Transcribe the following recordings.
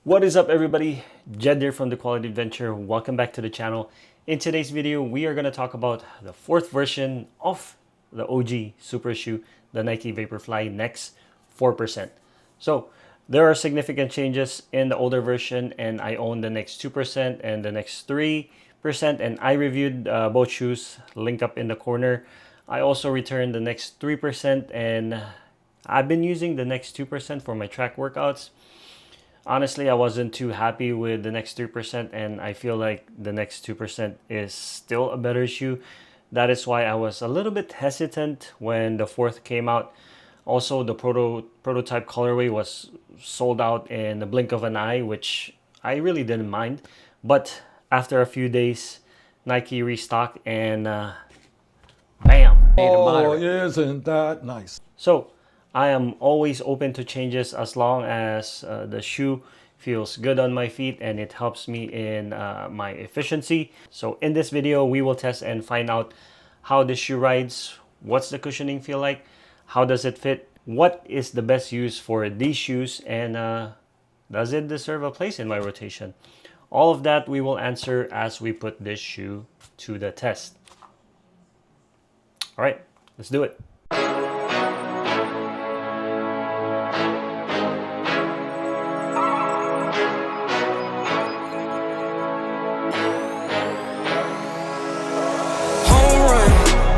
What is up, everybody? Jed here from The Quality Adventure. Welcome back to the channel. In today's video, we are going to talk about the fourth version of the OG super shoe, the Nike Vaporfly Next 4%. So there are significant changes in the older version, and I own the Next 2% and the Next 3%, and I reviewed both shoes, link up in the corner. I also returned the Next 3%, and I've been using the Next 2% for my track workouts. Honestly, I wasn't too happy with the Next 3%, and I feel like the Next 2% is still a better shoe. That is why I was a little bit hesitant when the fourth came out. Also, the prototype colorway was sold out in the blink of an eye, which I really didn't mind. But after a few days, Nike restocked, and bam! Oh, isn't that nice? So I am always open to changes as long as the shoe feels good on my feet and it helps me in my efficiency. So in this video, we will test and find out how the shoe rides, what's the cushioning feel like, how does it fit, what is the best use for these shoes, and does it deserve a place in my rotation? All of that we will answer as we put this shoe to the test. All right, let's do it.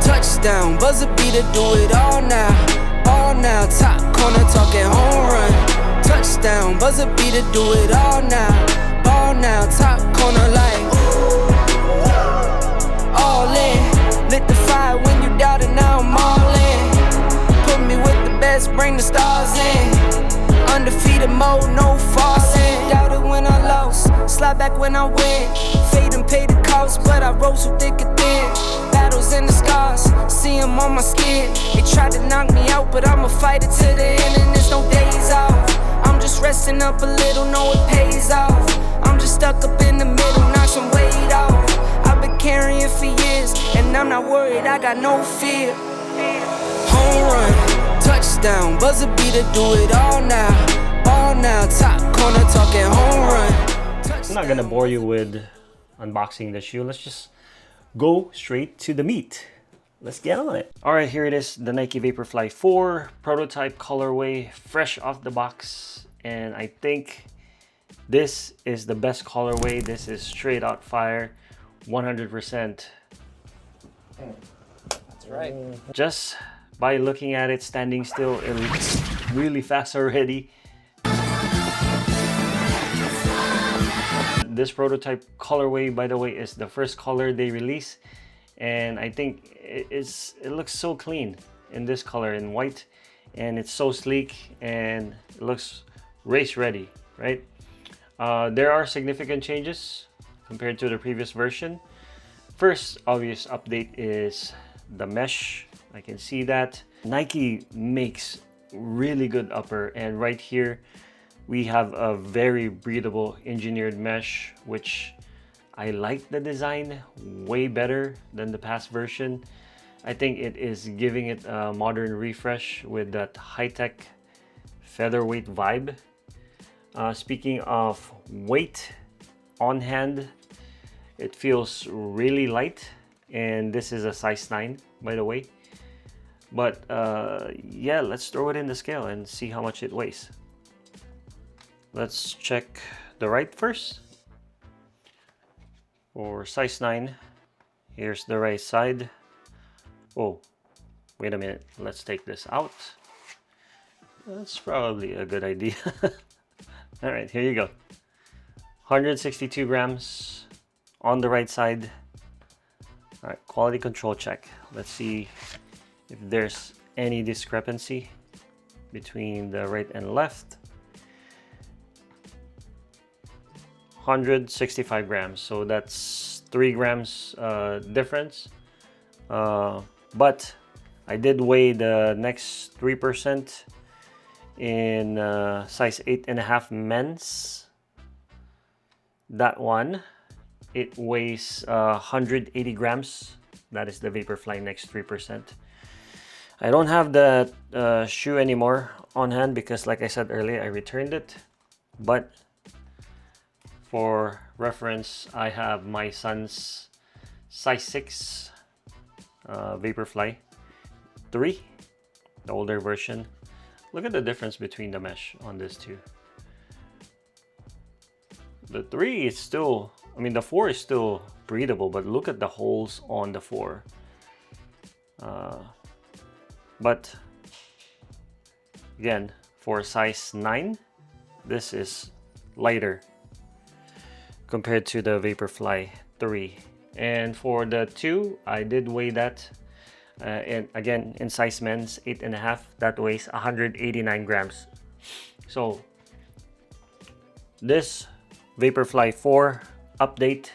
Touchdown, buzzer beater, do it all now, top corner talking home run. Touchdown, buzzer beater, do it all now, top corner like all in. Lit the fire when you doubted, now I'm all in. Put me with the best, bring the stars in. Undefeated mode, no falling. Doubted when I lost, slide back when I win. Fade and pay the cost, but I rose through thick and thin. Battles and the scars, see them on my skin. They tried to knock me out, but I'ma fight it to the end, and there's no days off. I'm just resting up a little, know it pays off. I'm just stuck up in the middle, knock some weight off. I've been carrying for years, and I'm not worried, I got no fear. Home run, touchdown, buzzer beater, do it all now, top corner talking home run. I'm not gonna bore you with unboxing the shoe. Let's just go straight to the meat. Let's get on it. All right, here it is, the Nike Vaporfly 4 prototype colorway, fresh off the box. And I think this is the best colorway. This is straight out fire, 100%. That's right. Just by looking at it standing still, it looks really fast already. This prototype colorway, by the way, is the first color they release, and I think it looks so clean in this color, in white, and it's so sleek and it looks race ready, right? There are significant changes compared to the previous version. First obvious update is the mesh. I can see that Nike makes really good upper, and right here we have a very breathable engineered mesh, which I like the design way better than the past version. I think it is giving it a modern refresh with that high-tech featherweight vibe. Speaking of weight on hand, it feels really light, and this is a size 9, by the way. But yeah, let's throw it in the scale and see how much it weighs. Let's check the right first. For size 9, here's the right side. Oh, wait a minute. Let's take this out. That's probably a good idea. All right, here you go. 162 grams on the right side. All right, quality control check. Let's see if there's any discrepancy between the right and left. 165 grams, so that's 3 grams difference. But I did weigh the Next 3% in size 8.5 men's. That one, it weighs 180 grams. That is the Vaporfly Next 3%. I don't have the shoe anymore on hand because, like I said earlier, I returned it. But For reference, I have my son's size 6 Vaporfly 3, the older version. Look at the difference between the mesh on this two. The 3 is still, I mean the 4 is still breathable, but look at the holes on the 4. But again, for size 9, this is lighter compared to the Vaporfly 3. And for the 2, I did weigh that. And again, in size men's 8.5, that weighs 189 grams. So this Vaporfly 4 update,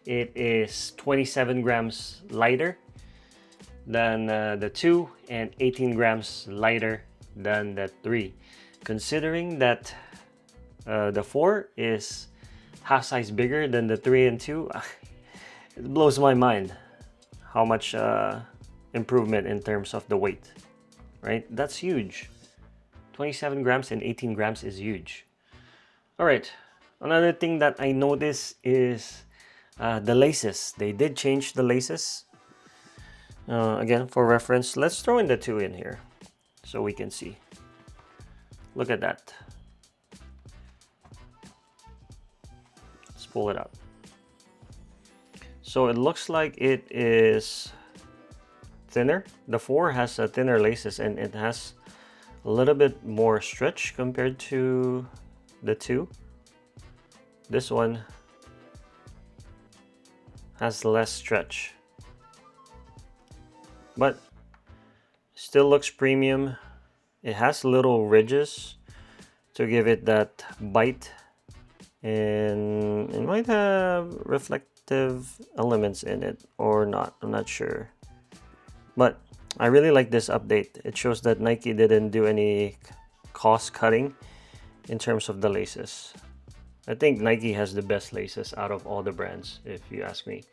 it is 27 grams lighter than the 2 and 18 grams lighter than the 3. Considering that the 4 is half size bigger than the 3 and 2, it blows my mind how much improvement in terms of the weight, right? That's huge. 27 grams and 18 grams is huge. All right, another thing that I noticed is the laces. They did change the laces. Again, for reference, let's throw in the 2 in here so we can see. Look at that. Let's pull it out. So it looks like it is thinner. The 4 has a thinner laces and it has a little bit more stretch compared to the 2. This one has less stretch, but still looks premium. It has little ridges to give it that bite, and it might have reflective elements in it or not, I'm not sure. But I really like this update. It shows that Nike didn't do any cost cutting in terms of the laces. I think Nike has the best laces out of all the brands, if you ask me.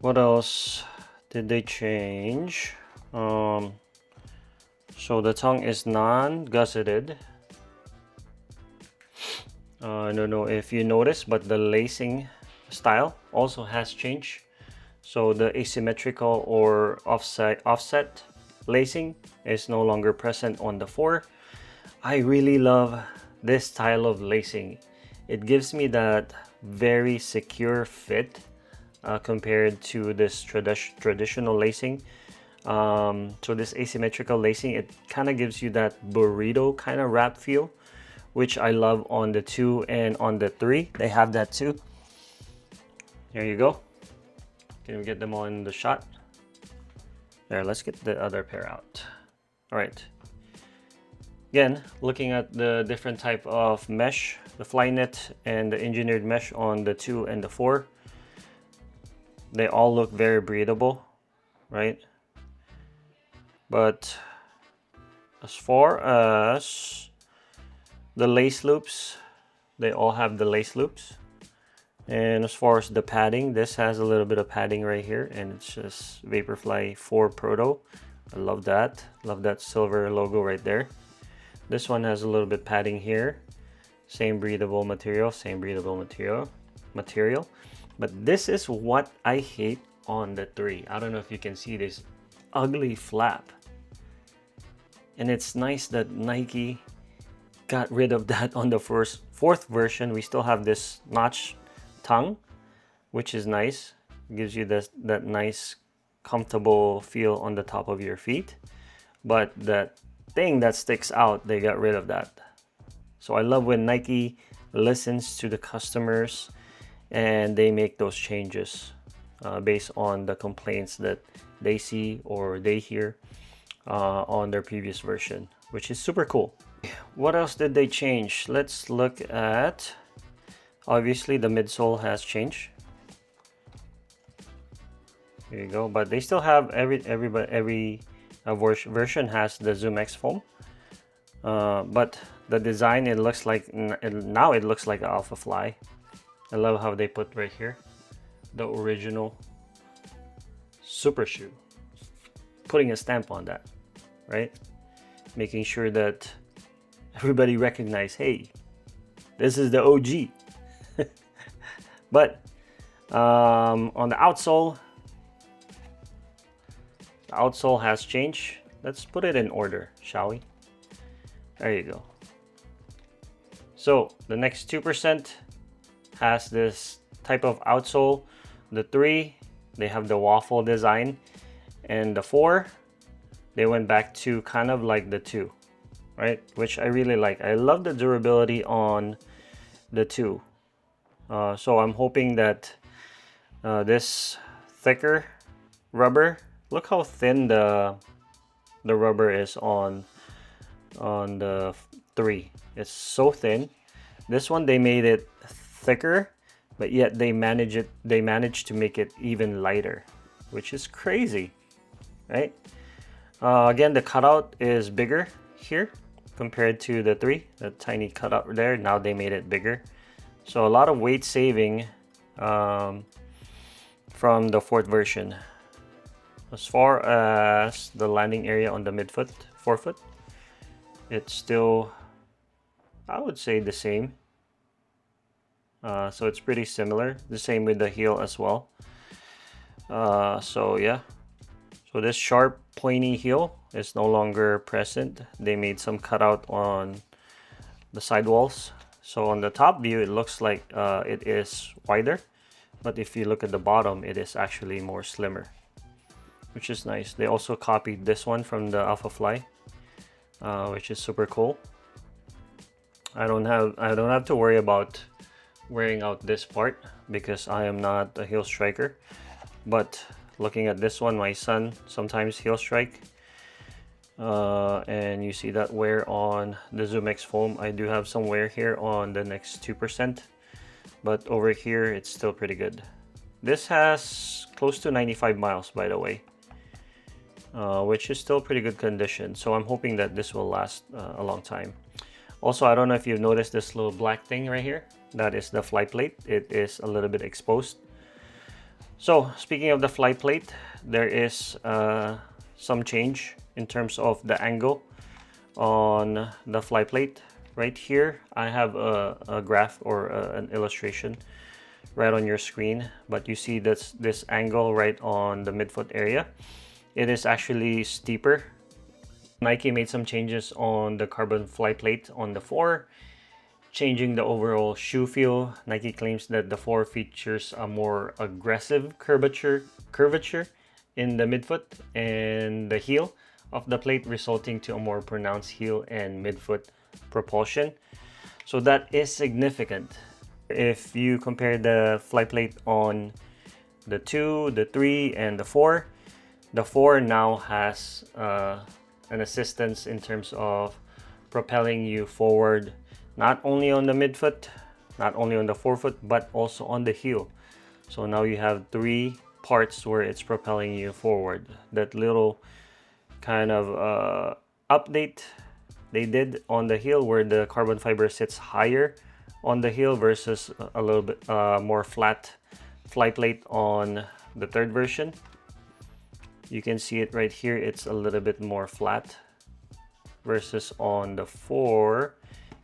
What else did they change? So the tongue is non-gusseted. I don't know if you noticed, but the lacing style also has changed. So the asymmetrical or offset lacing is no longer present on the 4. I really love this style of lacing. It gives me that very secure fit compared to this traditional lacing. So this asymmetrical lacing, it kind of gives you that burrito kind of wrap feel, which I love on the 2 and on the 3. They have that too. There you go. Can we get them all in the shot? There, let's get the other pair out. All right. Again, looking at the different type of mesh, the Flyknit and the engineered mesh on the 2 and the 4, they all look very breathable, right? But as far as the lace loops, they all have the lace loops. And as far as the padding, this has a little bit of padding right here, and it's just Vaporfly 4 Proto. I love that. Love that silver logo right there. This one has a little bit padding here. Same breathable material, same breathable material. But this is what I hate on the 3. I don't know if you can see this ugly flap. And it's nice that Nike got rid of that on the fourth version. We still have this notch tongue, which is nice. It gives you that nice comfortable feel on the top of your feet. But that thing that sticks out, they got rid of that. So I love when Nike listens to the customers and they make those changes based on the complaints that they see or they hear on their previous version, which is super cool. What else did they change? Let's look at, obviously the midsole has changed. There you go, but they still have every version has the Zoom X foam, but the design, it looks like now it looks like an Alpha Fly. I love how they put right here the original super shoe, putting a stamp on that, right? Making sure that everybody recognize, hey, this is the OG. But on the outsole has changed. Let's put it in order, shall we? There you go. So the next 2% has this type of outsole. The 3, they have the waffle design, and the 4, they went back to kind of like the 2, right? Which I really like. I love the durability on the 2. So I'm hoping that this thicker rubber, look how thin the rubber is on the 3. It's so thin. This one they made it thicker, but yet they managed to make it even lighter, which is crazy, right? Again, the cutout is bigger here compared to the 3, the tiny cutout there. Now they made it bigger, so a lot of weight saving from the 4th version. As far as the landing area on the forefoot, it's still, I would say, the same. So it's pretty similar. The same with the heel as well. So yeah. So this sharp, pointy heel is no longer present. They made some cutout on the sidewalls. So on the top view, it looks like it is wider. But if you look at the bottom, it is actually more slimmer, which is nice. They also copied this one from the Alphafly, which is super cool. I don't have to worry about wearing out this part because I am not a heel striker. But looking at this one, my son sometimes heel strike, and you see that wear on the Zoom X foam. I do have some wear here on the next 2%, but over here it's still pretty good. This has close to 95 miles, by the way, which is still pretty good condition. So I'm hoping that this will last a long time. Also, I don't know if you've noticed this little black thing right here. That is the fly plate. It is a little bit exposed. So speaking of the fly plate, there is some change in terms of the angle on the fly plate. Right here, I have a graph or an illustration right on your screen, but you see this angle right on the midfoot area. It is actually steeper. Nike made some changes on the carbon fly plate on the 4, changing the overall shoe feel. Nike claims that the 4 features a more aggressive curvature in the midfoot and the heel of the plate, resulting to a more pronounced heel and midfoot propulsion. So that is significant. If you compare the fly plate on the 2, the 3, and the 4, the 4 now has an assistance in terms of propelling you forward, not only on the midfoot, not only on the forefoot, but also on the heel. So now you have 3 parts where it's propelling you forward. That little kind of update they did on the heel, where the carbon fiber sits higher on the heel versus a little bit more flat fly plate on the 3rd version. You can see it right here, it's a little bit more flat versus on the 4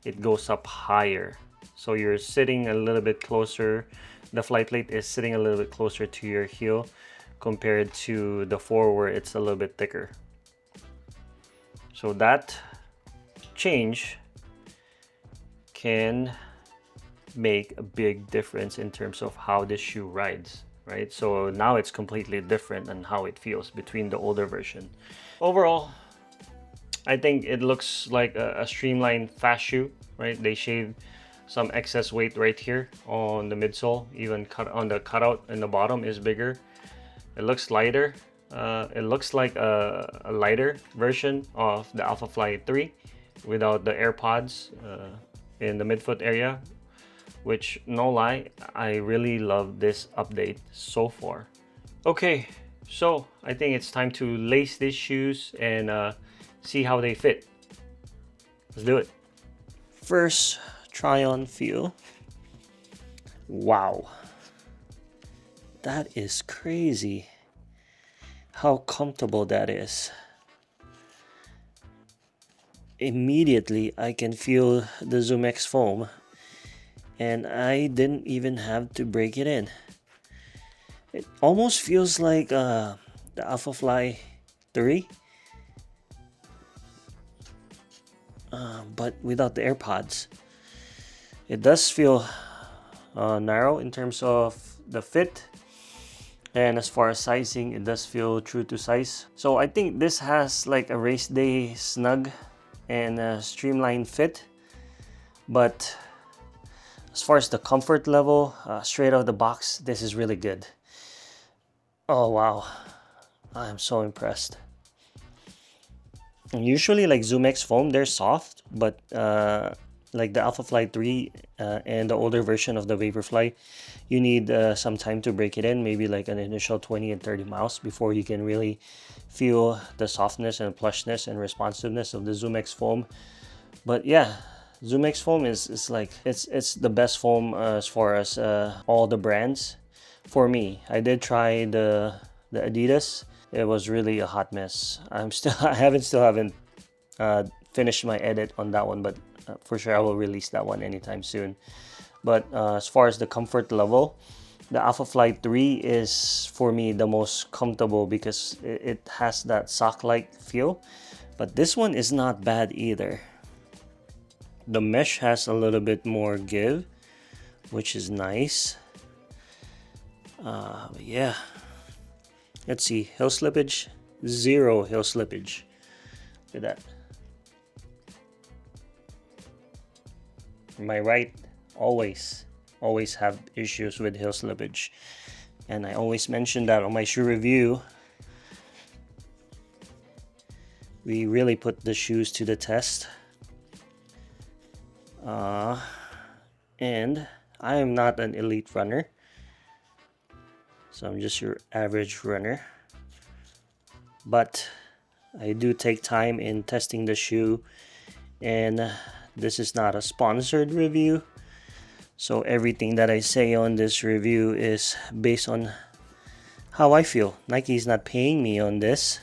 it goes up higher. So you're sitting a little bit closer, the fly plate is sitting a little bit closer to your heel compared to the 4 where it's a little bit thicker. So that change can make a big difference in terms of how this shoe rides, right? So now it's completely different on how it feels between the older version. Overall, I think it looks like a streamlined fast shoe, right? They shaved some excess weight right here on the midsole, even on the cutout in the bottom is bigger. It looks lighter. It looks like a lighter version of the Alphafly 3 without the AirPods in the midfoot area, which, no lie, I really love this update so far. Okay, so I think it's time to lace these shoes and see how they fit. Let's do it. First, try on feel. Wow, that is crazy how comfortable that is. Immediately I can feel the Zoom X foam and I didn't even have to break it in. It almost feels like the Vaporfly 3, but without the AirPods. It does feel narrow in terms of the fit, and as far as sizing, it does feel true to size. So I think this has like a race day snug and a streamlined fit, but as far as the comfort level, straight out of the box, this is really good. Oh wow, I am so impressed. And usually like ZoomX foam, they're soft, but like the Vaporfly 3 and the older version of the Vaporfly, you need some time to break it in, maybe like an initial 20 and 30 miles before you can really feel the softness and plushness and responsiveness of the ZoomX foam. But yeah, ZoomX foam is like, it's the best foam as far as all the brands. For me, I did try the Adidas. It was really a hot mess. I haven't finished my edit on that one, but for sure I will release that one anytime soon. But as far as the comfort level, the Vaporfly 3 is for me the most comfortable because it has that sock-like feel. But this one is not bad either. The mesh has a little bit more give, which is nice. But yeah, let's see, heel slippage, 0 heel slippage. Look at that. My right always have issues with heel slippage, and I always mention that on my shoe review. We really put the shoes to the test, and I am not an elite runner, so I'm just your average runner, but I do take time in testing the shoe, and this is not a sponsored review, so everything that I say on this review is based on how I feel. Nike is not paying me on this.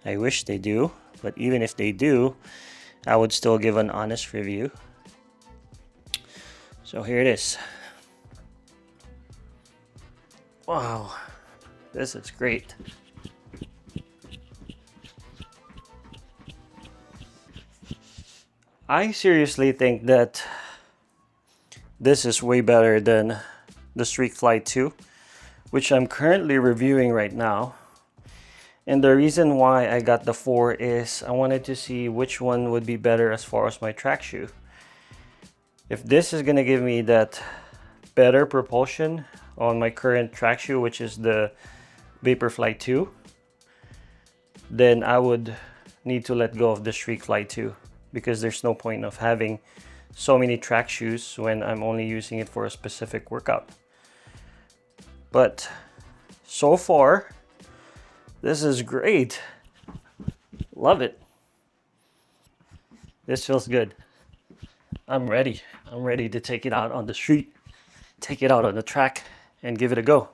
I wish they do, but even if they do, I would still give an honest review. So here it is. Wow, this is great. I seriously think that this is way better than the Streakfly 2, which I'm currently reviewing right now. And the reason why I got the 4 is I wanted to see which one would be better as far as my track shoe. If this is gonna give me that better propulsion on my current track shoe, which is the Vaporfly 2, then I would need to let go of the Streakfly 2, because there's no point of having so many track shoes when I'm only using it for a specific workout. But so far, this is great. Love it. This feels good. I'm ready. I'm ready to take it out on the street, take it out on the track, and give it a go.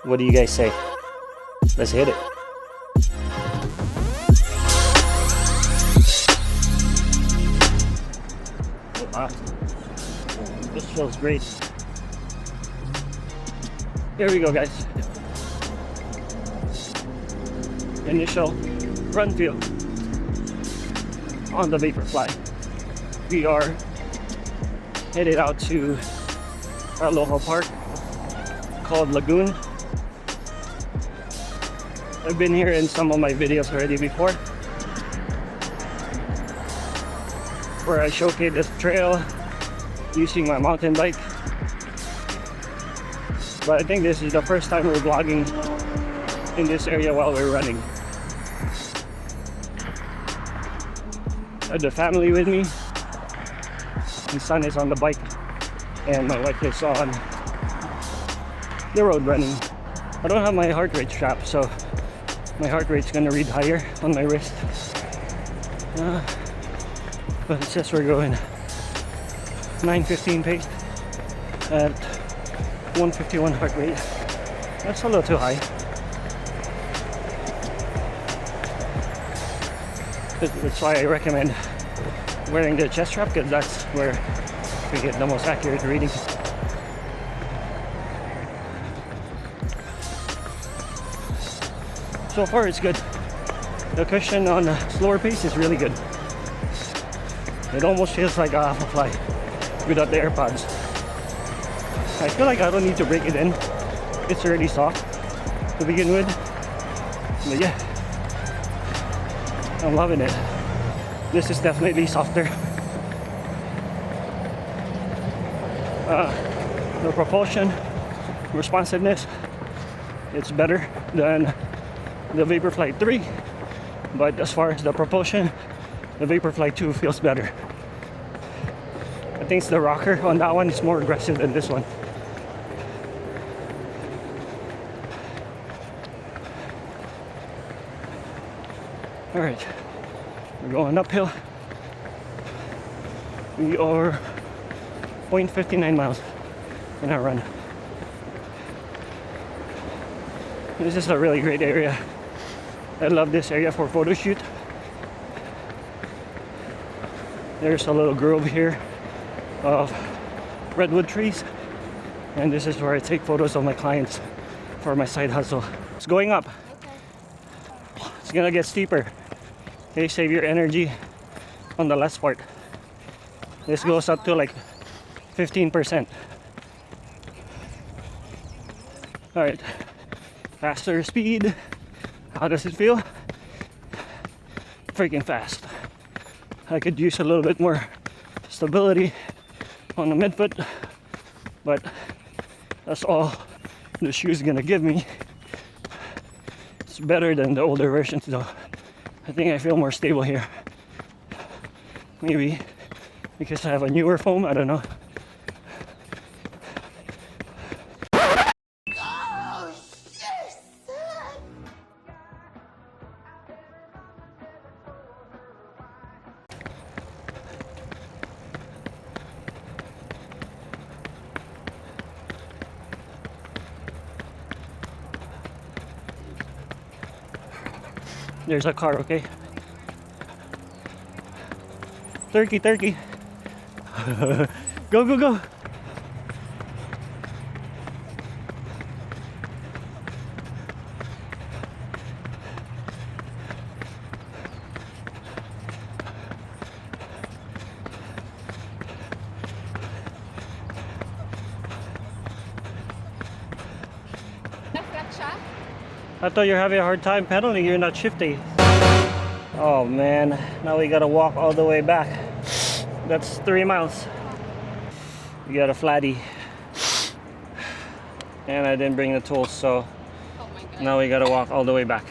What do you guys say? Let's hit it. Wow. This feels great. Here we go, guys. Initial run feel on the Vaporfly. We are headed out to our local park called Lagoon. I've been here in some of my videos already before, where I showcase this trail using my mountain bike. But I think this is the first time we're vlogging in this area while we're running. I have the family with me. My son is on the bike and my wife is on the road running. I don't have my heart rate strap, so my heart rate's gonna read higher on my wrist. But it says we're going 9:15 pace at 151 heart rate. That's a little too high. That's why I recommend wearing the chest strap, because that's where we get the most accurate reading. So far it's good. The cushion on a slower pace is really good. It almost feels like a Vaporfly without the AirPods. I feel like I don't need to break it in. It's already soft to begin with. But yeah, I'm loving it. This is definitely softer. The propulsion responsiveness, it's better than the Vaporfly 3, but as far as the propulsion, the Vaporfly 2 feels better. I think it's the rocker on that one is more aggressive than this one. All right, we're going uphill. We are 0.59 miles in our run. This is a really great area. I love this area for photo shoot. There's a little grove here of redwood trees, and this is where I take photos of my clients for my side hustle. It's going up. It's gonna get steeper. Okay, save your energy on the last part. This goes up to like 15%. All right, faster speed. How does it feel? Freaking fast. I could use a little bit more stability on the midfoot, but that's all the shoe is gonna give me. It's better than the older versions though. I think I feel more stable here. Maybe because I have a newer foam, I don't know. There's a car, okay? Turkey, turkey. Go, go, go. I thought you're having a hard time pedaling, you're not shifty. Oh man, now we gotta walk all the way back. That's 3 miles. We got a flatty. And I didn't bring the tools, so now we gotta walk all the way back.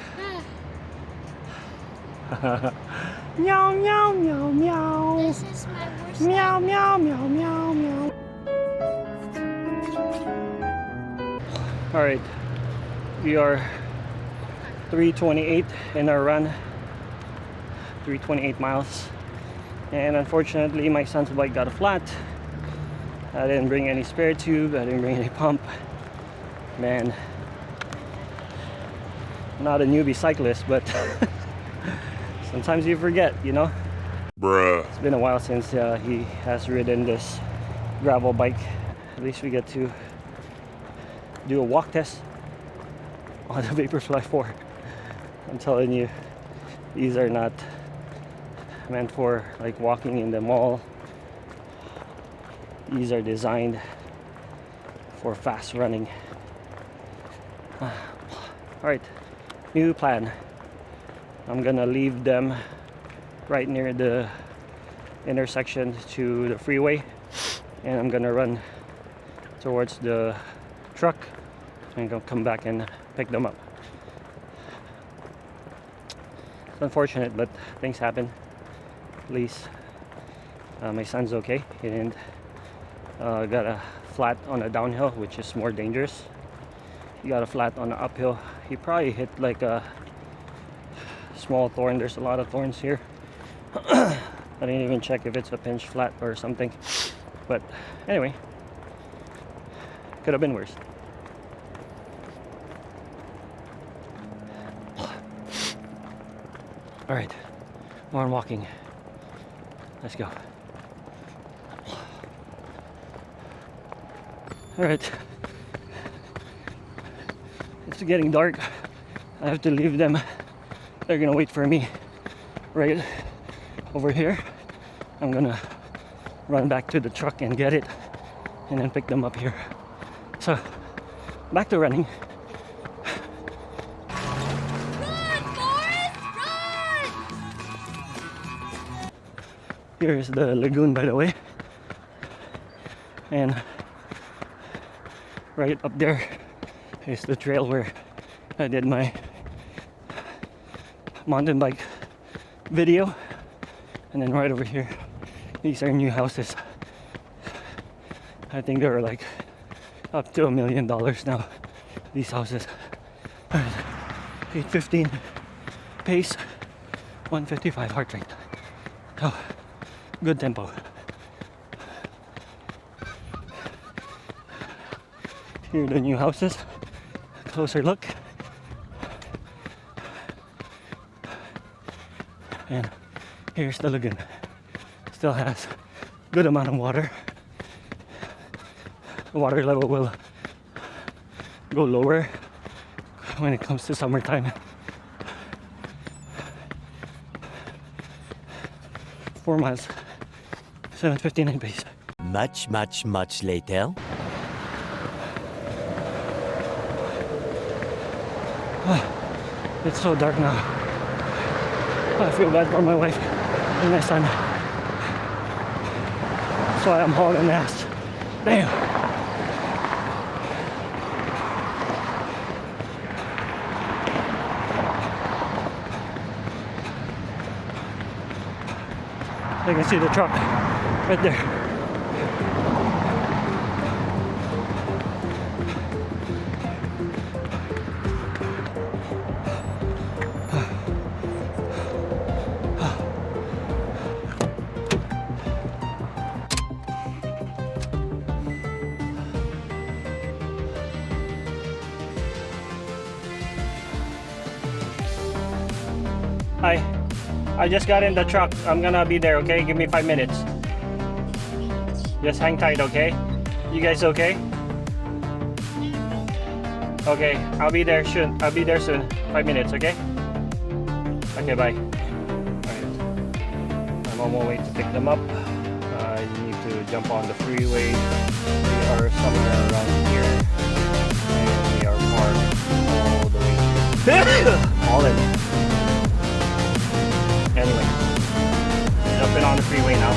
Meow, meow, meow, meow. This is my worst Meow, meow, meow, meow, meow. All right, we are 3:28 in our run, 3:28 miles, and unfortunately my son's bike got a flat. I didn't bring any spare tube, I didn't bring any pump. Man, not a newbie cyclist, but sometimes you forget, you know. Bruh. It's been a while since he has ridden this gravel bike. At least we get to do a walk test on the Vaporfly 4. I'm telling you, these are not meant for like walking in the mall. These are designed for fast running. All right, new plan. I'm gonna leave them right near the intersection to the freeway, and I'm gonna run towards the truck and go come back and pick them up. It's unfortunate, but things happen. At least my son's okay. He didn't got a flat on a downhill, which is more dangerous. He got a flat on an uphill. He probably hit like a small thorn. There's a lot of thorns here. I didn't even check if it's a pinch flat or something, but anyway, could have been worse. All right, more on walking. Let's go. All right, it's getting dark. I have to leave them. They're gonna wait for me right over here. I'm gonna run back to the truck and get it and then pick them up here. So back to running. Here's the lagoon, by the way, and right up there is the trail where I did my mountain bike video, and then right over here, these are new houses. I think they're like up to $1 million now, these houses. 8:15 pace, 155 heart rate. So good tempo. Here are the new houses. Closer look. And here's the lagoon. Still has good amount of water. The water level will go lower when it comes to summertime. 4 miles, 7:59 pace. Much later. It's so dark now. I feel bad for my wife and my son. That's why I'm hauling ass. Damn. I can see the truck right there. Hi, I just got in the truck. I'm gonna be there, okay? Give me 5 minutes. Just hang tight, okay? You guys okay? Okay, I'll be there soon. 5 minutes, okay? Okay, bye. Alright. I'm on my way to pick them up. I need to jump on the freeway. We are somewhere around here. And we are parked all the way to Holland. Anyway, jumping on the freeway now.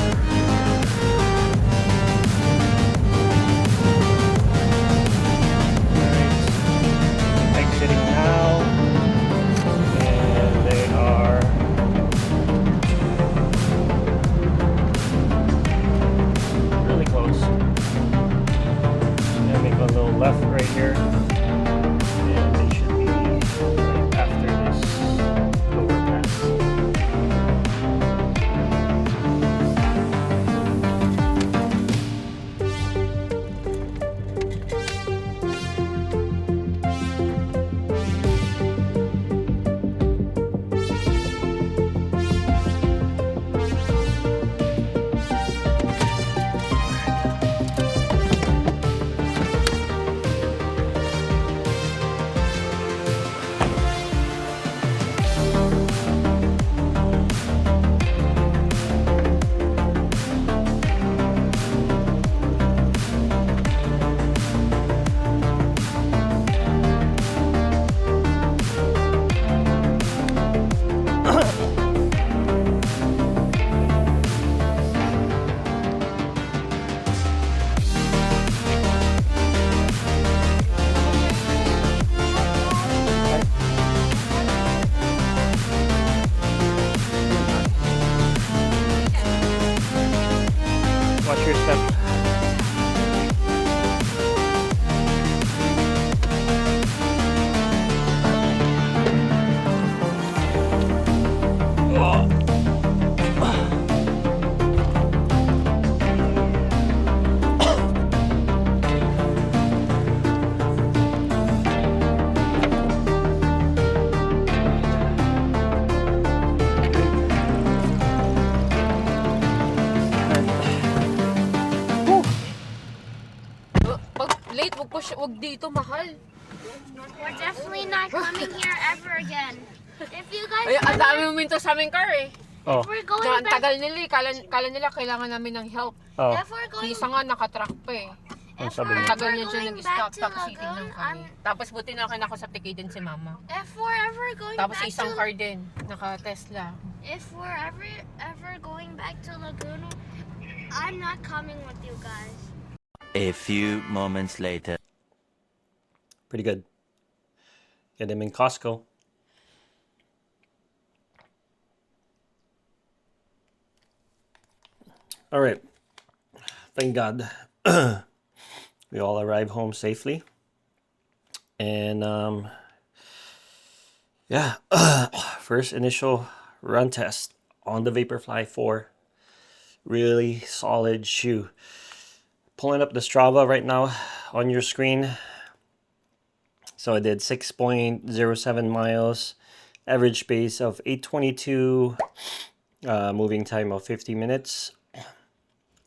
Alright, exiting now, and they are really close. I'm gonna make a little left right here, and they should be right after this overpass. Late, wag dito, mahal. We're definitely not coming here ever again. If you guys Ay, ang wanna, dami uminto sa aming car eh. Oh. if we're going Ang back, tagal nila eh. Kala nila kailangan namin ng help. Oh. if we're going, Isa nga nakatrack pa eh. Ang if sabi we're niya. Tagal ever niya dyan going nag-stop back to tapos titignan Lagoon, kami. Tapos buti na kinakausap-tikitin si mama. if we're ever going Tapos back isang to, car din, naka-Tesla. if we're ever going back to Lagoon, I'm not coming with you guys. A few moments later. Pretty good. Get them in Costco. All right. Thank God we all arrived home safely. And yeah, first initial run test on the Vaporfly 4. Really solid shoe. Pulling up the Strava right now on your screen. So I did 6.07 miles, average pace of 8:22, moving time of 50 minutes,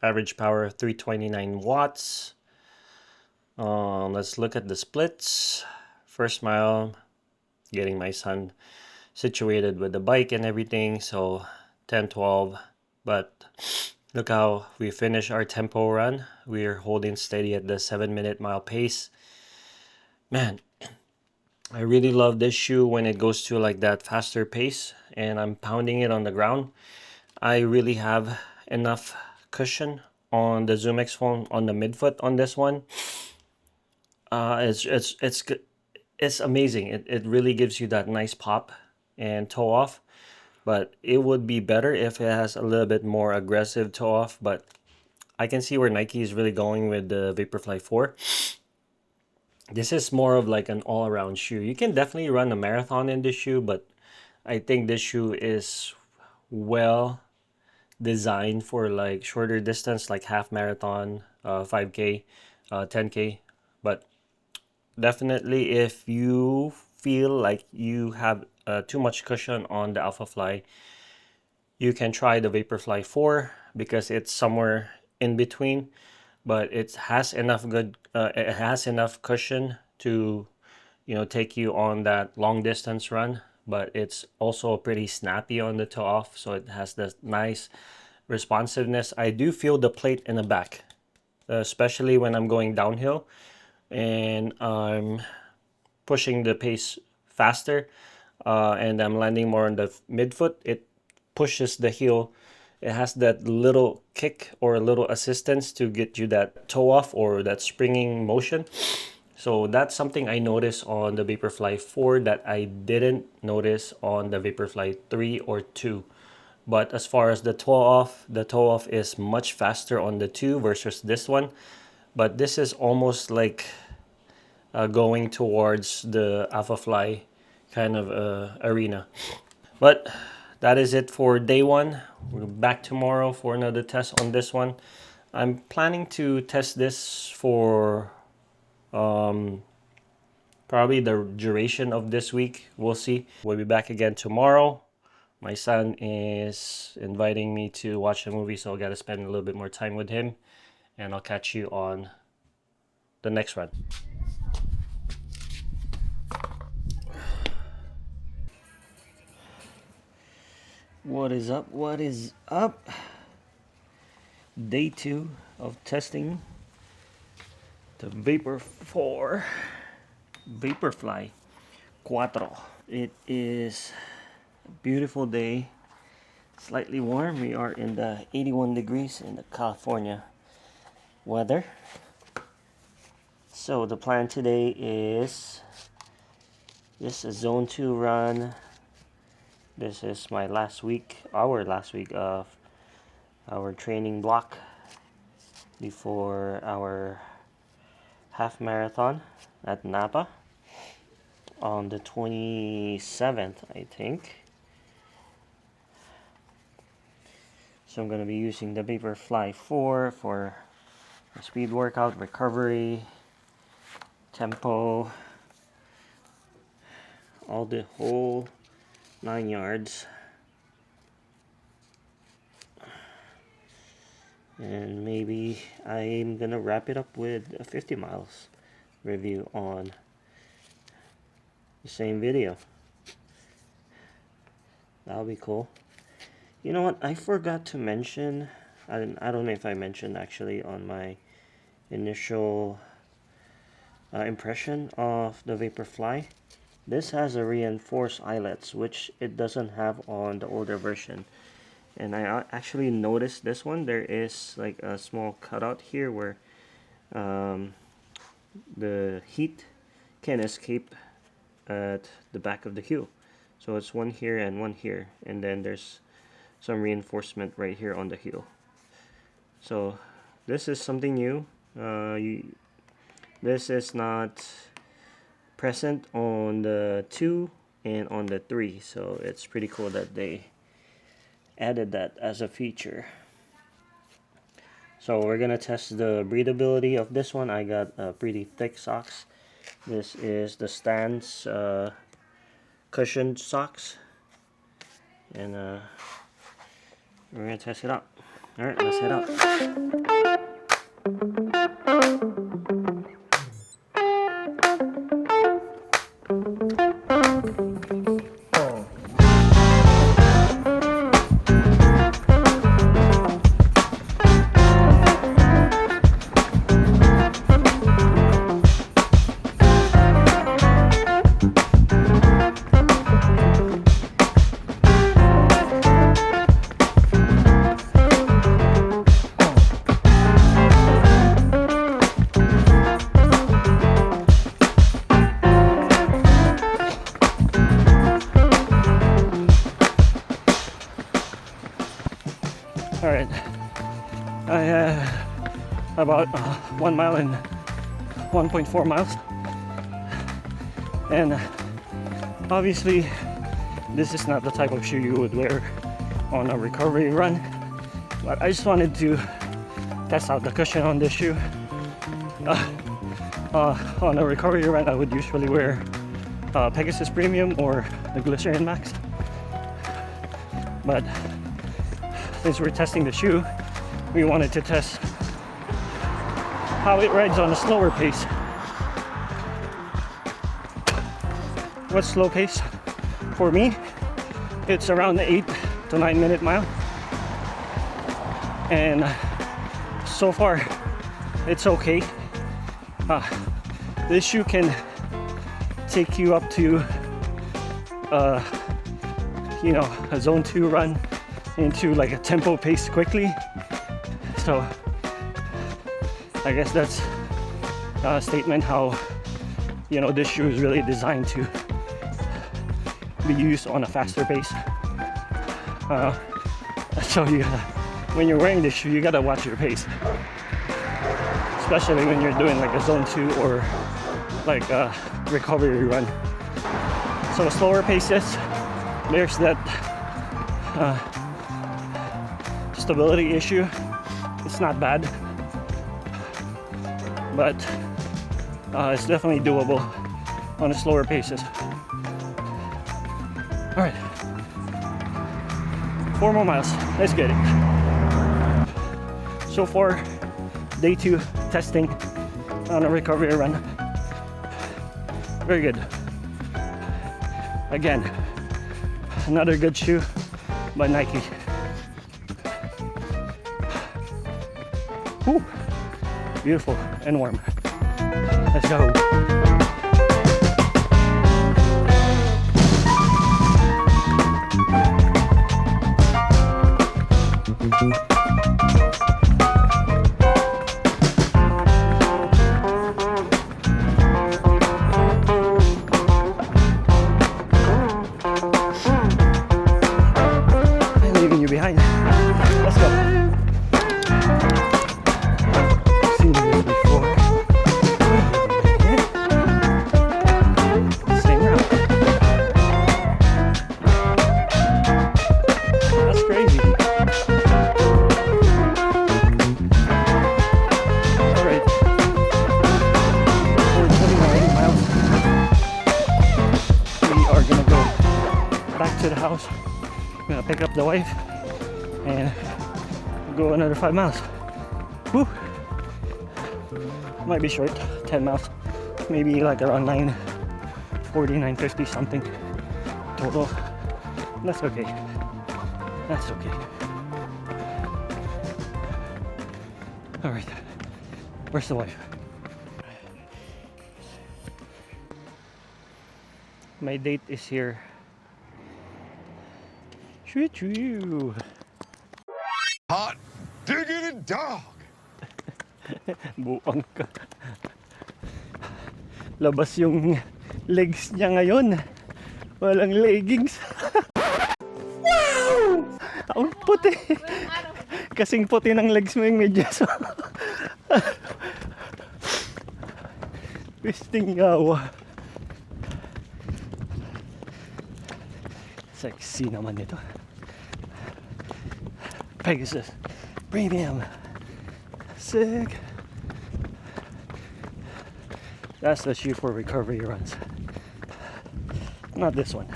average power of 329 watts. Let's look at the splits. First mile, getting my son situated with the bike and everything, so 10-12. But look how we finish our tempo run. We're holding steady at the 7-minute mile pace. Man, I really love this shoe when it goes to like that faster pace and I'm pounding it on the ground. I really have enough cushion on the ZoomX foam on the midfoot on this one. It's amazing. It really gives you that nice pop and toe off, but it would be better if it has a little bit more aggressive toe off. But I can see where Nike is really going with the Vaporfly 4. This is more of like an all-around shoe. You can definitely run a marathon in this shoe, but I think this shoe is well designed for like shorter distance, like half marathon, 5K, 10K. But definitely if you feel like you have too much cushion on the Alphafly, you can try the Vaporfly 4 because it's somewhere in between, but it has enough it has enough cushion to, you know, take you on that long distance run, but it's also pretty snappy on the toe off, so it has this nice responsiveness. I do feel the plate in the back, especially when I'm going downhill and I'm pushing the pace faster, and I'm landing more on the midfoot. It pushes the heel. It has that little kick or a little assistance to get you that toe off or that springing motion. So that's something I noticed on the Vaporfly 4 that I didn't notice on the Vaporfly 3 or 2. But as far as the toe off is much faster on the 2 versus this one. But this is almost like going towards the Alphafly kind of arena. But that is it for day one. We're back tomorrow for another test on this one. I'm planning to test this for probably the duration of this week. We'll see. We'll be back again tomorrow. My son is inviting me to watch a movie, so I got to spend a little bit more time with him. And I'll catch you on the next run. What is up? What is up? Day 2 of testing the Vapor 4 Vaporfly 4. It is a beautiful day, slightly warm. We are in the 81 degrees in the California weather. So the plan today is just a zone 2 run. This is my last week, our last week of our training block before our half marathon at Napa on the 27th, I think. So I'm going to be using the Vaporfly 4 for a speed workout, recovery, tempo, all the whole 9 yards. And maybe I'm gonna wrap it up with a 50 miles review on the same video. That'll be cool. You know what, I forgot to mention, I don't know if I mentioned actually on my initial impression of the Vaporfly. This has a reinforced eyelets, which it doesn't have on the older version. And I actually noticed this one, there is like a small cutout here where the heat can escape at the back of the hue. So it's one here and one here, and then there's some reinforcement right here on the heel. So this is something new. This is not present on the 2 and on the 3, so it's pretty cool that they added that as a feature. So we're gonna test the breathability of this one. I got pretty thick socks. This is the Stance cushioned socks, and we're gonna test it out. All right, let's head out. All right, I about 1 mile and 1.4 miles, and obviously this is not the type of shoe you would wear on a recovery run, but I just wanted to test out the cushion on this shoe. On a recovery run, I would usually wear Pegasus Premium or the Glycerin Max, but since we're testing the shoe, we wanted to test how it rides on a slower pace. What's slow pace? For me, it's around the 8 to 9 minute mile. And so far, it's okay. This shoe can take you up to, a zone 2 run into like a tempo pace quickly. So I guess that's a statement how, this shoe is really designed to be used on a faster pace. So when you're wearing this shoe, you gotta watch your pace, especially when you're doing like a zone 2 or like a recovery run. So slower paces, there's that stability issue. It's not bad, but it's definitely doable on the slower paces. All right, 4 more miles. Let's get it. So far, day 2 testing on a recovery run. Very good. Again, another good shoe by Nike. Whew. Beautiful and warm. Let's go. I'm leaving you behind. Let's go. Seen this before. Same route. That's crazy. Alright. We're 29 miles. We are gonna go back to the house. I'm gonna pick up the wife and go another 5 miles. Whew. Might be short, 10 miles. Maybe like around 940, 950 something total. That's okay. That's okay. All right. Where's the wife? My date is here. Shoo-choo. Hot diggity dog. Buang ka. Labas yung legs niya ngayon. Walang leggings. Wow! Ang puti. Kasing puti ng legs mo yung medyas. Pisting yawa. Sexy naman ito. Pegasus Premium. Sick. That's the shoe for recovery runs. Not this one.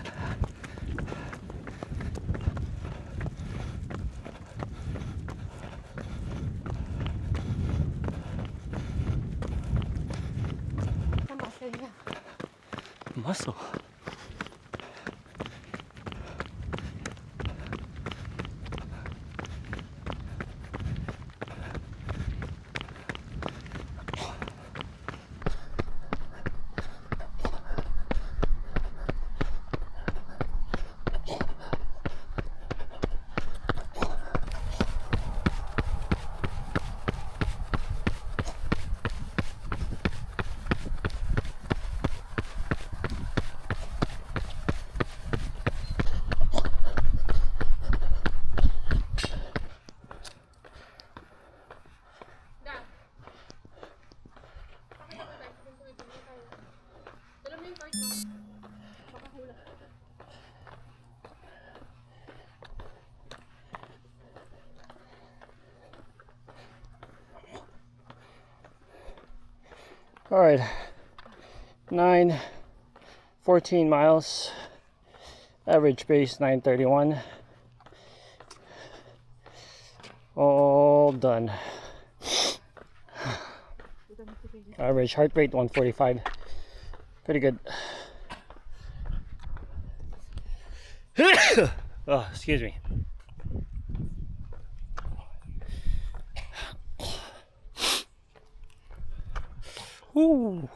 Muscle. All right, 14 miles, average pace 9:31. All done. Average heart rate 145. Pretty good. Oh, excuse me. Woo.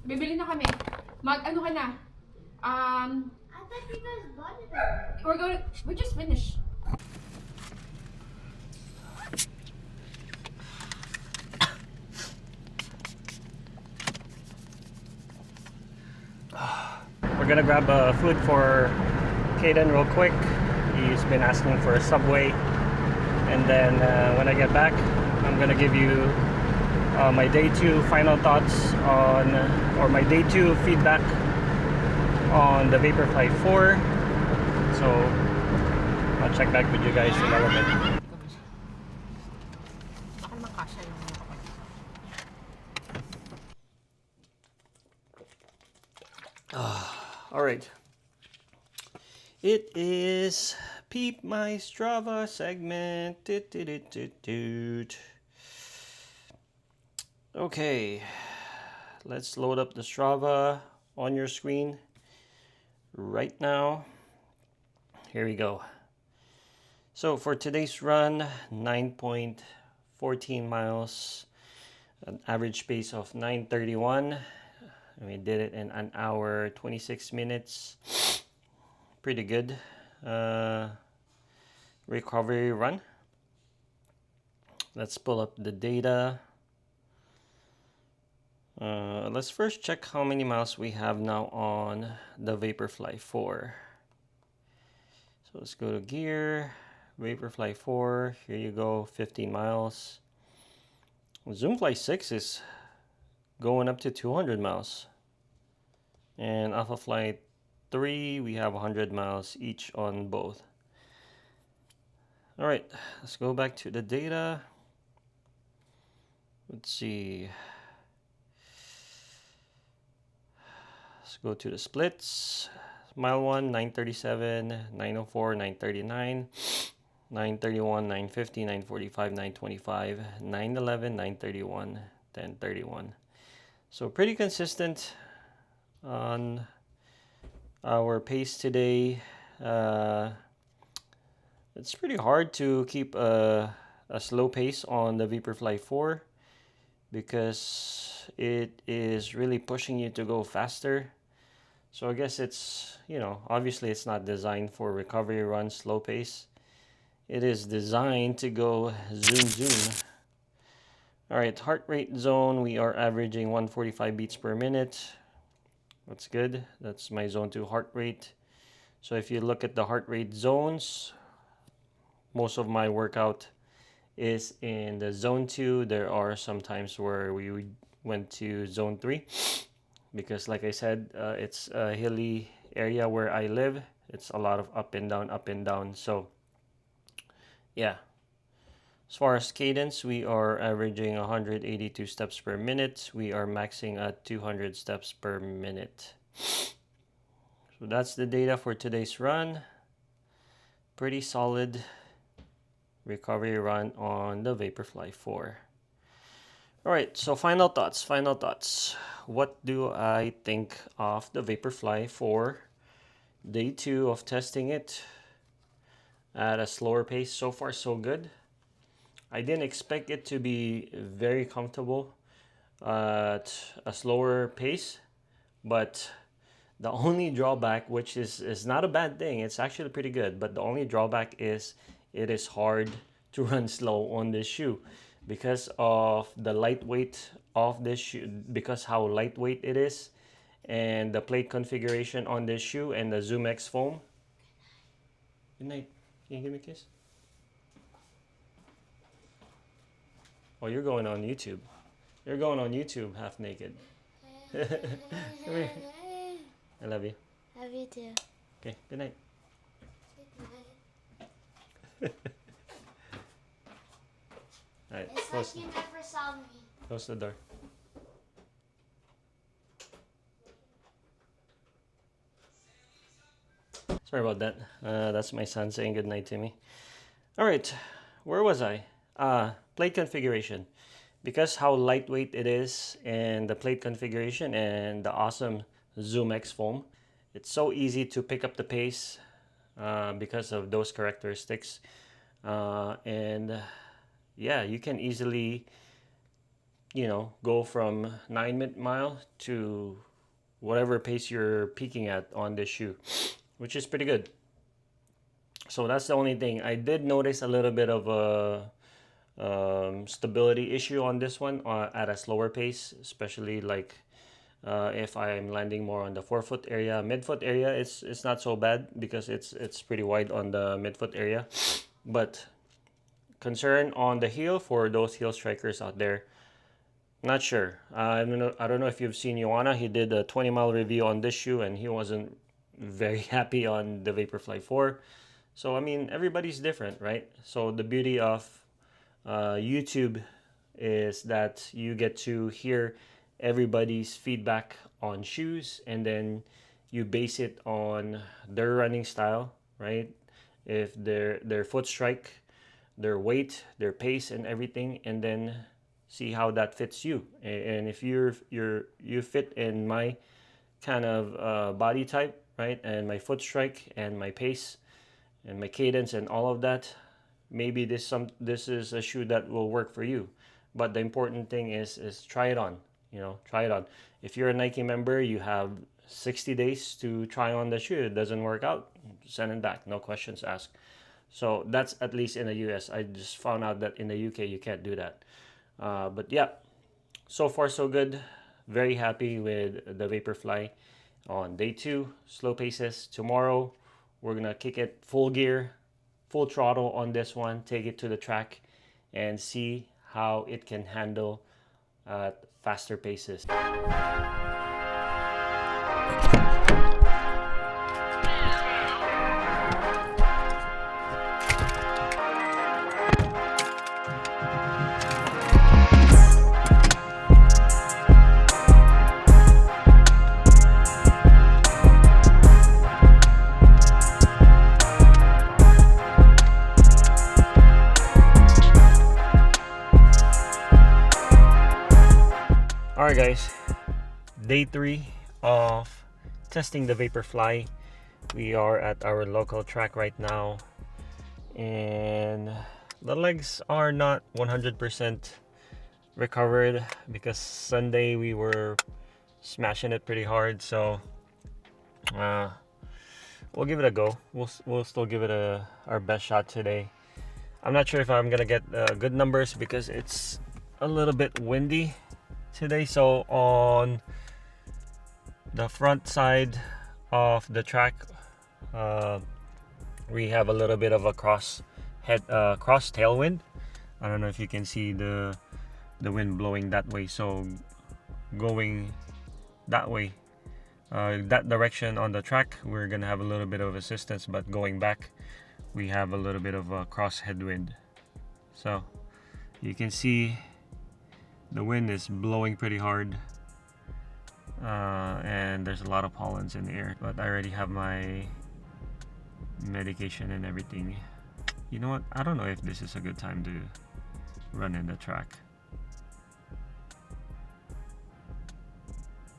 Bibili na kami. Mag-ano ka na? I thought you guys bought it. We just finished. We're gonna grab food for Caden real quick. He's been asking for a Subway, and then when I get back, I'm gonna give you my day 2 final thoughts on, or my day 2 feedback on the Vaporfly 4. So I'll check back with you guys in a little bit. Baka naman kasha yung All right. It is Peep My Strava segment. Okay, let's load up the Strava on your screen right now. Here we go. So for today's run, 9.14 miles, an average pace of 9:31. We did it in 1 hour 26 minutes. Pretty good recovery run. Let's pull up the data. Let's first check how many miles we have now on the Vaporfly 4. So let's go to gear, Vaporfly 4, here you go, 15 miles. Zoomfly 6 is going up to 200 miles. And Alphafly 3, we have 100 miles each on both. All right, let's go back to the data. Let's see. Let's go to the splits. mile 1, 937, 904, 939, 931, 950, 945, 925, 911, 931, 1031. So pretty consistent on our pace today. It's pretty hard to keep a slow pace on the Vaporfly 4 because it is really pushing you to go faster. So I guess it's, obviously it's not designed for recovery run slow pace. It is designed to go zoom zoom. All right, heart rate zone, we are averaging 145 beats per minute. That's good. That's my zone 2 heart rate. So if you look at the heart rate zones, most of my workout is in the zone 2. There are some times where we went to zone 3 because like I said, it's a hilly area where I live. It's a lot of up and down. So yeah. As far as cadence, we are averaging 182 steps per minute. We are maxing at 200 steps per minute. So that's the data for today's run. Pretty solid recovery run on the Vaporfly 4. All right, so final thoughts. What do I think of the Vaporfly for day 2 of testing it at a slower pace? So far, so good. I didn't expect it to be very comfortable at a slower pace, but the only drawback, which is not a bad thing, it's actually pretty good, but the only drawback is it is hard to run slow on this shoe because of the lightweight of this shoe, because how lightweight it is, and the plate configuration on this shoe and the Zoom X foam. Good night. Can you give me a kiss? Oh, you're going on YouTube. You're going on YouTube half naked. Come here. I love you. Love you too. Okay, good night. Alright, It's close, like you never saw me. close the door. Sorry about that. That's my son saying good night to me. Alright, where was I? Plate configuration. Because how lightweight it is and the plate configuration and the awesome Zoom X foam, it's so easy to pick up the pace because of those characteristics. And yeah, you can easily, go from 9 mile to whatever pace you're peaking at on this shoe, which is pretty good. So that's the only thing. I did notice a little bit of a stability issue on this one at a slower pace, especially like if I'm landing more on the forefoot area. Midfoot area, it's not so bad because it's pretty wide on the midfoot area, but concern on the heel for those heel strikers out there. Not sure. I don't know if you've seen Joanna. He did a 20-mile review on this shoe and he wasn't very happy on the Vaporfly 4. So I mean, everybody's different, right? So the beauty of YouTube is that you get to hear everybody's feedback on shoes and then you base it on their running style, right? If their foot strike, their weight, their pace and everything, and then see how that fits you. And if you fit in my kind of body type, right? And my foot strike and my pace and my cadence and all of that, maybe this is a shoe that will work for you. But the important thing is try it on. Try it on. If you're a Nike member, you have 60 days to try on the shoe. It doesn't work out, send it back, no questions asked. So that's at least in the US. I just found out that in the UK you can't do that. But yeah, so far so good. Very happy with the Vaporfly on day 2, slow paces. Tomorrow we're gonna kick it full gear, full throttle on this one, take it to the track and see how it can handle faster paces. Alright guys, day 3 of testing the Vaporfly. We are at our local track right now, and the legs are not 100% recovered because Sunday we were smashing it pretty hard, so we'll give it a go. We'll still give it our best shot today. I'm not sure if I'm gonna get good numbers because it's a little bit windy today. So on the front side of the track, we have a little bit of a cross tailwind. I don't know if you can see the wind blowing that way. So going that way, that direction on the track, we're gonna have a little bit of assistance, but going back, we have a little bit of a cross headwind. So you can see the wind is blowing pretty hard, and there's a lot of pollens in the air, but I already have my medication and everything. You know what, I don't know if this is a good time to run in the track.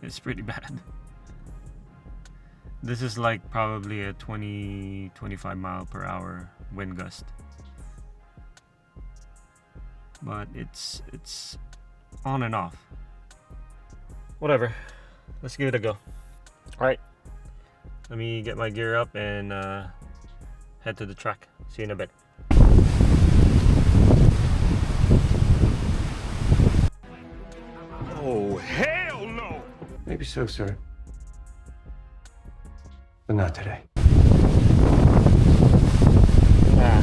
It's pretty bad. This is like probably a 20-25 mile per hour wind gust, but it's on and off. Whatever, let's give it a go. All right, let me get my gear up and head to the track. See you in a bit. Oh, hell no! Maybe so, sir. But not today. Nah,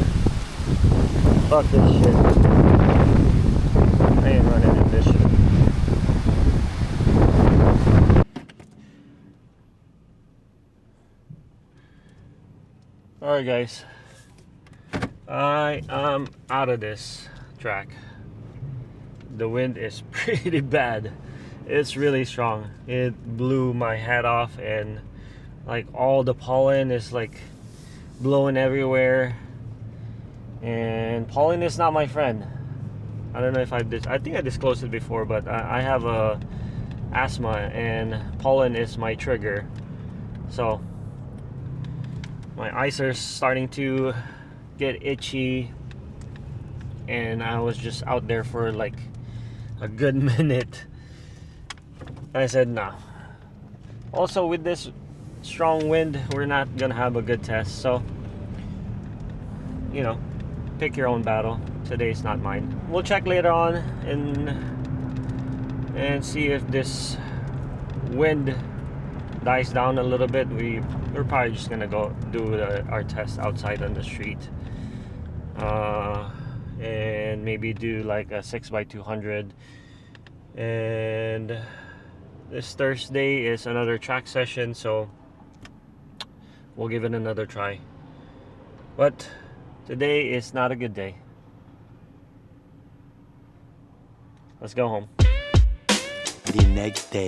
fuck this shit. I ain't running in this shit. Alright guys, I am out of this track. The wind is pretty bad. It's really strong. It blew my hat off, and like all the pollen is like blowing everywhere, and pollen is not my friend. I don't know if I think I disclosed it before, but I have a asthma and pollen is my trigger. So my eyes are starting to get itchy, and I was just out there for like a good minute. And I said nah. Also, with this strong wind, we're not gonna have a good test, so you know, pick your own battle. Today's not mine. We'll check later on and see if this wind dies down a little bit. We're probably just gonna go do our test outside on the street, and maybe do like a 6x200. And this Thursday is another track session, so we'll give it another try. But today is not a good day. Let's go home. The next day.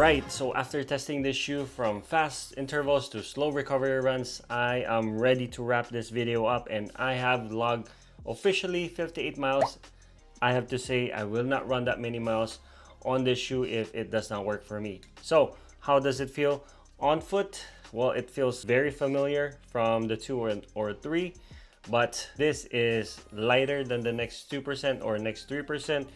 Right, so after testing this shoe from fast intervals to slow recovery runs, I am ready to wrap this video up, and I have logged officially 58 miles. I have to say I will not run that many miles on this shoe if it does not work for me. So how does it feel on foot? Well, it feels very familiar from the 2 or 3, but this is lighter than the next 2% or next 3%.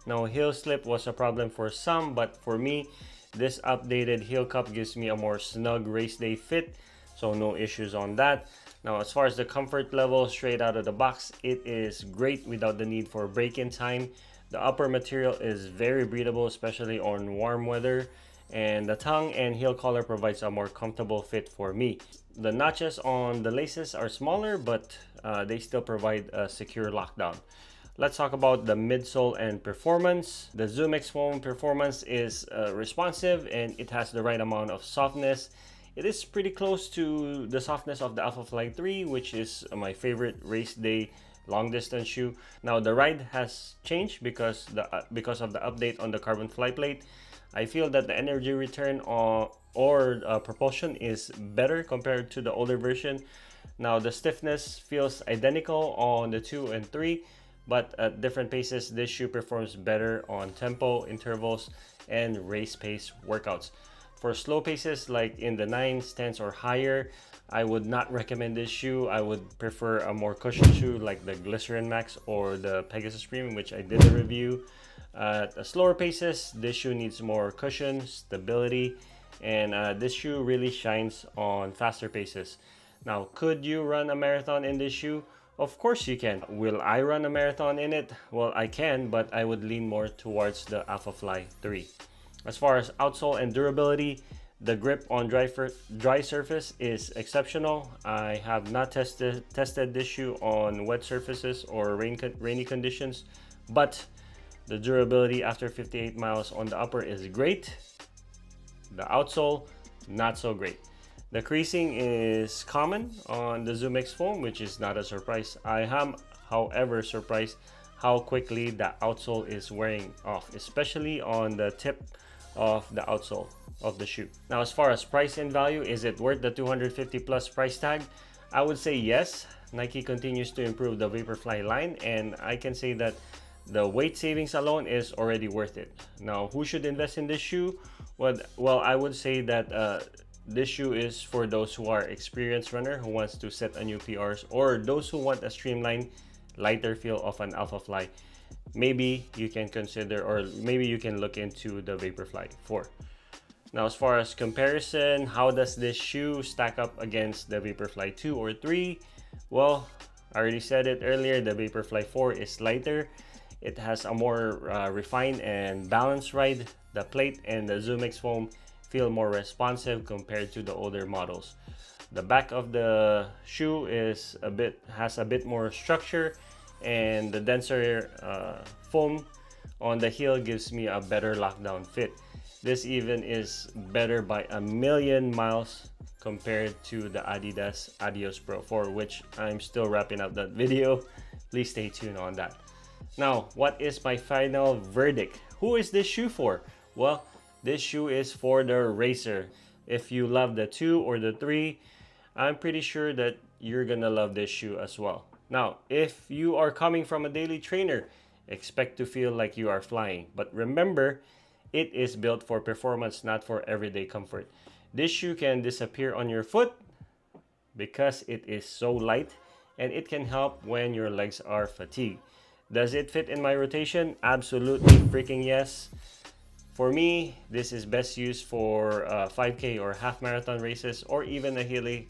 Now, heel slip was a problem for some, but for me, this updated heel cup gives me a more snug race day fit, so no issues on that. Now, as far as the comfort level straight out of the box, it is great without the need for break-in time. The upper material is very breathable, especially on warm weather, and the tongue and heel collar provides a more comfortable fit for me. The notches on the laces are smaller, but they still provide a secure lockdown. Let's talk about the midsole and performance. The Zoom X Foam performance is responsive, and it has the right amount of softness. It is pretty close to the softness of the Vaporfly 3, which is my favorite race day long distance shoe. Now the ride has changed because of the update on the carbon fly plate. I feel that the energy return or propulsion is better compared to the older version. Now the stiffness feels identical on the 2 and 3, but at different paces, this shoe performs better on tempo, intervals, and race pace workouts. For slow paces like in the 9s, 10s, or higher, I would not recommend this shoe. I would prefer a more cushioned shoe like the Glycerin Max or the Pegasus Premium, which I did a review. At slower paces, this shoe needs more cushion, stability, and this shoe really shines on faster paces. Now, could you run a marathon in this shoe? Of course you can. Will I run a marathon in it? Well, I can, but I would lean more towards the Vaporfly 3. As far as outsole and durability, the grip on dry surface is exceptional. I have not tested this shoe on wet surfaces or rainy conditions, but the durability after 58 miles on the upper is great. The outsole, not so great. The creasing is common on the Zoom X Foam, which is not a surprise. I am, however, surprised how quickly the outsole is wearing off, especially on the tip of the outsole of the shoe. Now, as far as price and value, is it worth the 250 plus price tag? I would say yes. Nike continues to improve the Vaporfly line, and I can say that the weight savings alone is already worth it. Now, who should invest in this shoe? Well, I would say that this shoe is for those who are experienced runner who wants to set a new PRs, or those who want a streamlined, lighter feel of an Vaporfly. Maybe you can consider, or maybe you can look into the Vaporfly 4. Now, as far as comparison, how does this shoe stack up against the Vaporfly 2 or 3? Well, I already said it earlier, the Vaporfly 4 is lighter. It has a more refined and balanced ride. The plate and the Zoom X Foam feel more responsive compared to the older models. The back of the shoe has a bit more structure, and the denser foam on the heel gives me a better lockdown fit. This even is better by a million miles compared to the Adidas Adios Pro 4, which I'm still wrapping up that video. Please stay tuned on that. Now, what is my final verdict? Who is this shoe for? Well, this shoe is for the racer. If you love the 2 or the 3, I'm pretty sure that you're gonna love this shoe as well. Now, if you are coming from a daily trainer, expect to feel like you are flying. But remember, it is built for performance, not for everyday comfort. This shoe can disappear on your foot because it is so light, and it can help when your legs are fatigued. Does it fit in my rotation? Absolutely freaking yes. For me, this is best used for 5K or half marathon races, or even a Healy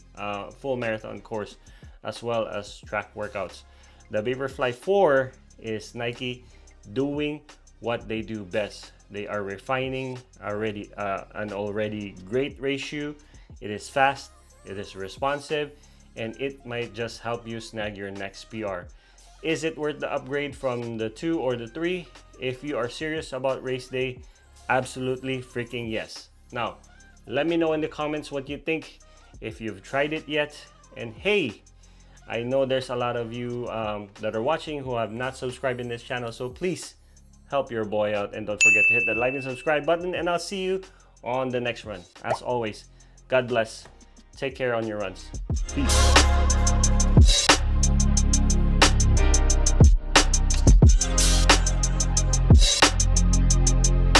full marathon course, as well as track workouts. The Vaporfly 4 is Nike doing what they do best. They are refining an already great race shoe. It is fast, it is responsive, and it might just help you snag your next PR. Is it worth the upgrade from the 2 or the 3? If you are serious about race day, absolutely freaking yes. Now, let me know in the comments what you think, if you've tried it yet. And hey, I know there's a lot of you that are watching who have not subscribed in this channel, so please help your boy out and don't forget to hit that like and subscribe button, and I'll see you on the next run. As always, God bless. Take care on your runs. Peace.